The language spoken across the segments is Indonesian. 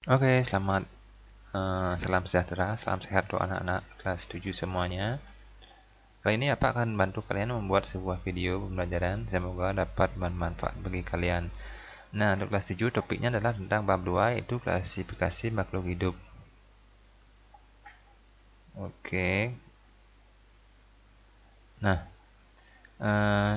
Oke, salam sejahtera, salam sehat untuk anak-anak kelas 7 semuanya. Kali ini Apa akan bantu kalian membuat sebuah video pembelajaran, semoga dapat bermanfaat bagi kalian. Nah, untuk kelas 7 topiknya adalah tentang bab 2, yaitu klasifikasi makhluk hidup. Oke. Nah, eh,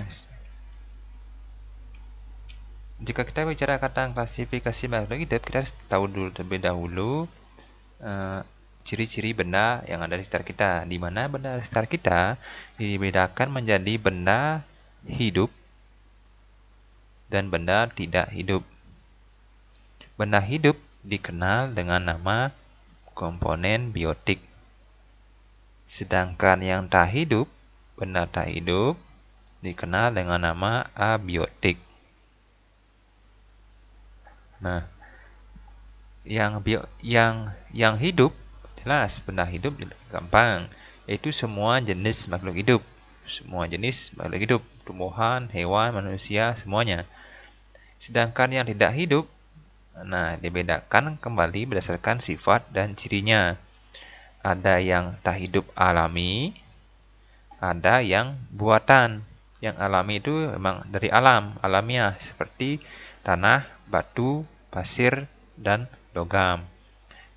jika kita bicara tentang klasifikasi makhluk hidup, kita harus tahu dulu terlebih dahulu eh, ciri-ciri benda yang ada di sekitar kita, di mana benda di sekitar kita dibedakan menjadi benda hidup dan benda tidak hidup. Benda hidup dikenal dengan nama komponen biotik. Sedangkan yang tak hidup, benda tak hidup, dikenal dengan nama abiotik. Nah, yang hidup jelas benda hidup gampang, yaitu semua jenis makhluk hidup. Semua jenis makhluk hidup, tumbuhan, hewan, manusia, semuanya. Sedangkan yang tidak hidup, nah dibedakan kembali berdasarkan sifat dan cirinya. Ada yang tak hidup alami, ada yang buatan. Yang alami itu memang dari alam, alamiah, seperti tanah, batu, pasir, dan logam.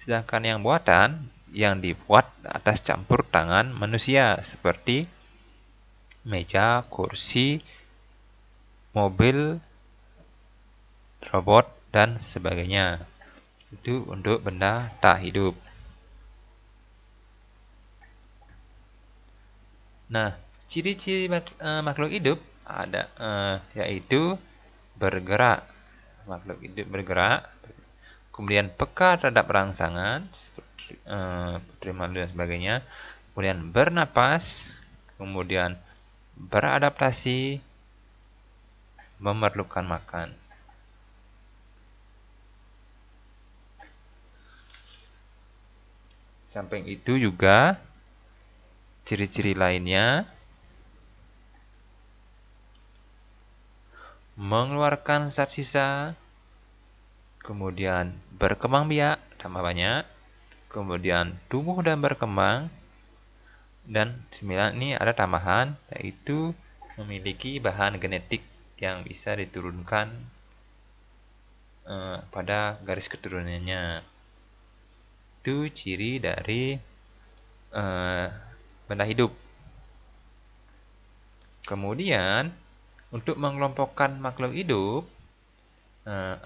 Sedangkan yang buatan, yang dibuat atas campur tangan manusia, seperti meja, kursi, mobil, robot, dan sebagainya. Itu untuk benda tak hidup. Nah, ciri-ciri makhluk hidup ada yaitu bergerak. Makhluk hidup bergerak, kemudian peka terhadap rangsangan seperti malu dan sebagainya, kemudian bernapas, kemudian beradaptasi, memerlukan makan. Samping itu juga ciri-ciri lainnya mengeluarkan zat sisa, kemudian berkembang biak tambah banyak, kemudian tumbuh dan berkembang, dan 9 ini ada tambahan, yaitu memiliki bahan genetik yang bisa diturunkan pada garis keturunannya. Itu ciri dari benda hidup. Kemudian untuk mengelompokkan makhluk hidup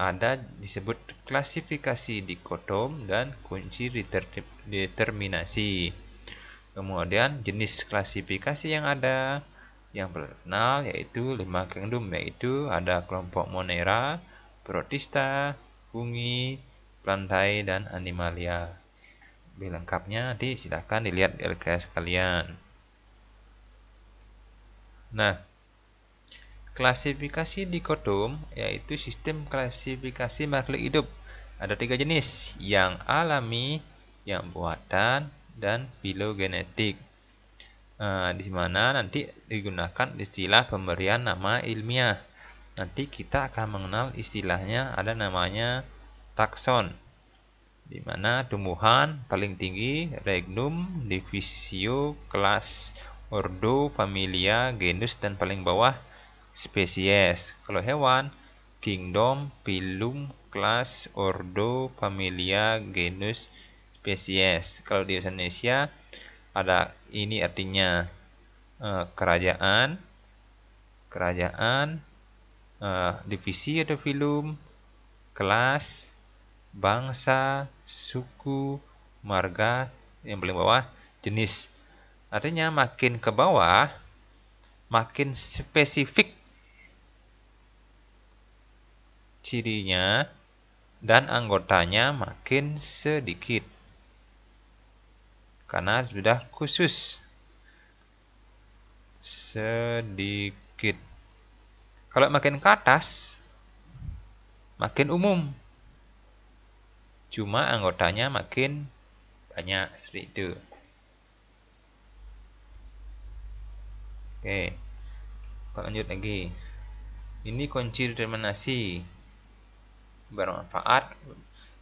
ada disebut klasifikasi dikotom dan kunci determinasi. Kemudian jenis klasifikasi yang ada yang terkenal yaitu 5 kingdom, yaitu ada kelompok Monera, Protista, Fungi, Plantae, dan Animalia. Lebih lengkapnya nanti silahkan dilihat di LKS kalian. Nah, klasifikasi dikotom yaitu sistem klasifikasi makhluk hidup. Ada 3 jenis, yang alami, yang buatan, dan filogenetik. Di mana nanti digunakan istilah pemberian nama ilmiah. Nanti kita akan mengenal istilahnya, ada namanya takson, di mana tumbuhan paling tinggi regnum, divisio, kelas, ordo, familia, genus, dan paling bawah spesies. Kalau hewan, kingdom, phylum, kelas, ordo, familia, genus, spesies. Kalau di Indonesia ada ini artinya kerajaan, divisi atau phylum, kelas, bangsa, suku, marga, yang paling bawah jenis. Artinya makin ke bawah, makin spesifik cirinya dan anggotanya makin sedikit karena sudah khusus. Sedikit. Kalau makin ke atas, makin umum. Cuma anggotanya makin banyak, seperti itu. Oke, lanjut lagi. Ini kunci determinasi bermanfaat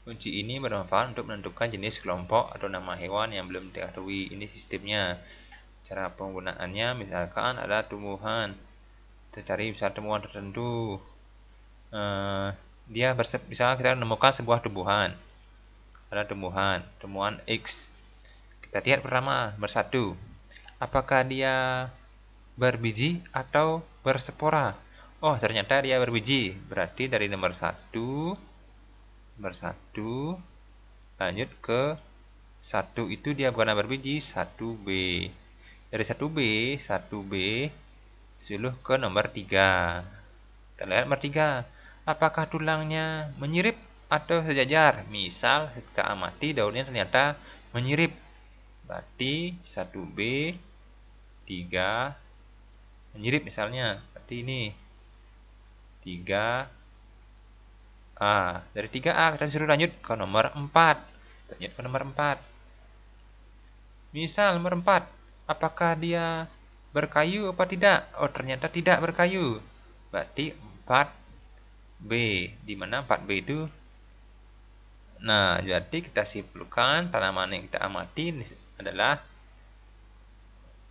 Kunci ini bermanfaat untuk menentukan jenis kelompok atau nama hewan yang belum diketahui. Ini sistemnya. Cara penggunaannya, misalkan ada tumbuhan, kita cari misal tumbuhan tertentu. Misalnya kita menemukan sebuah tumbuhan. Ada tumbuhan X. Kita lihat pertama, nomor 1. Apakah dia berbiji atau berspora? Oh, ternyata dia berbiji. Berarti dari nomor 1 lanjut ke 1 itu dia bukan berbiji, 1B. Dari 1B suluh ke nomor 3. Kita lihat nomor 3. Apakah tulangnya menyirip atau sejajar? Misal kita amati daunnya ternyata menyirip. Berarti 1B 3 menyirip misalnya. Berarti ini 3A. Dari 3A kita disuruh lanjut ke nomor 4. Lanjut ke nomor 4. Misal nomor 4, apakah dia berkayu apa tidak? Oh, ternyata tidak berkayu. Berarti 4B. Di mana 4B itu? Nah, jadi kita simpulkan tanaman yang kita amati adalah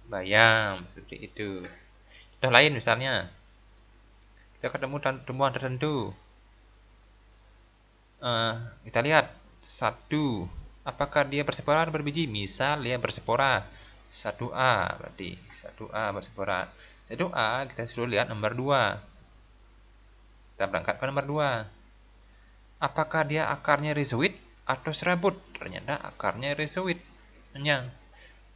bayam, seperti itu. Contoh lain misalnya, kita ketemu tumbuhan tertentu. Kita lihat 1. Apakah dia berspora atau berbiji? Misal dia berspora. 1A berarti 1A berspora. 1A kita suruh lihat nomor 2. Kita berangkat ke nomor 2. Apakah dia akarnya rhizoid atau serabut? Ternyata akarnya rhizoid.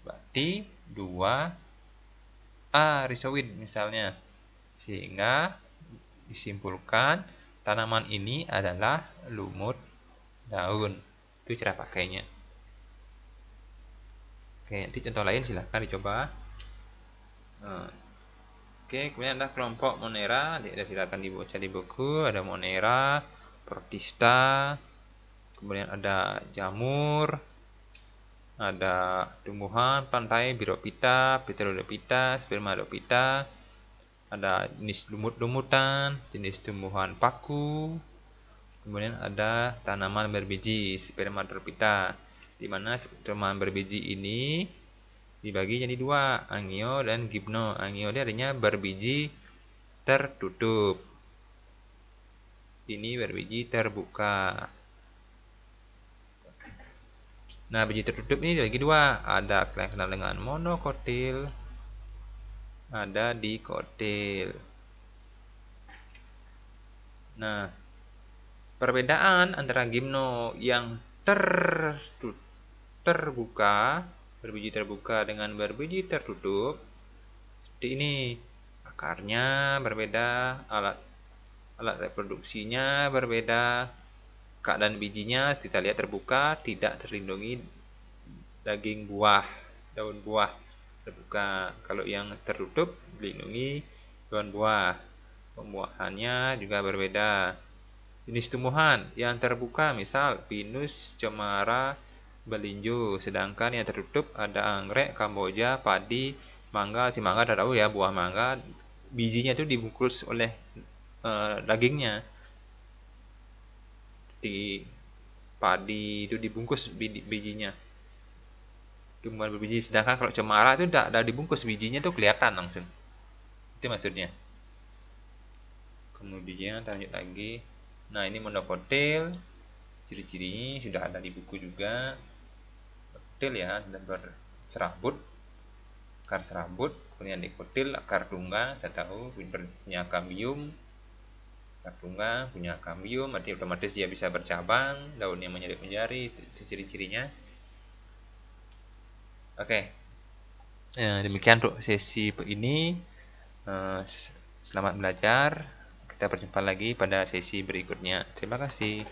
Berarti 2A rhizoid misalnya. Sehingga disimpulkan tanaman ini adalah lumut daun. Itu cara pakainya. Oke, nanti contoh lain silahkan dicoba. Oke, kemudian ada kelompok Monera. Silahkan dibaca di buku. Ada Monera, Protista, kemudian ada jamur, ada tumbuhan pantai, Birophyta, Pteridophyta, Spermatophyta. Ada jenis lumut-lumutan, jenis tumbuhan paku, kemudian ada tanaman berbiji, Spermatophyta, di mana tanaman berbiji ini dibagi jadi 2, angio dan gimno. Angio ini artinya berbiji tertutup. Ini berbiji terbuka. Nah, biji tertutup ini dibagi 2, ada yang kenal dengan monokotil, ada dikotil. Nah, perbedaan antara gimno yang terbuka, berbiji terbuka dengan berbiji tertutup seperti ini. Akarnya berbeda, alat reproduksinya berbeda, keadaan bijinya kita lihat terbuka, tidak terlindungi daging buah, daun buah terbuka. Kalau yang tertutup dilindungi daun buah. Pembuahannya juga berbeda. Jenis tumbuhan yang terbuka misal pinus, cemara, belinju. Sedangkan yang tertutup ada anggrek, kamboja, padi, mangga. Si mangga tidak tahu ya, buah mangga bijinya itu dibungkus oleh dagingnya. Di padi itu dibungkus bijinya. Tumbuhan berbiji. Sedangkan kalau cemara itu tidak dibungkus, bijinya itu kelihatan langsung. Itu maksudnya. Kemudian lanjut lagi. Nah, ini monokotil. Ciri-cirinya sudah ada di buku juga. Kotil ya, dan berserabut, akar serabut. Kemudian dikotil, akar tunggang. Kita tahu punya kambium. Akar tunggang punya kambium, berarti otomatis dia bisa bercabang. Daunnya menyalip-menjari. Itu ciri-cirinya. Oke. Demikian untuk sesi ini. Selamat belajar. Kita berjumpa lagi pada sesi berikutnya. Terima kasih.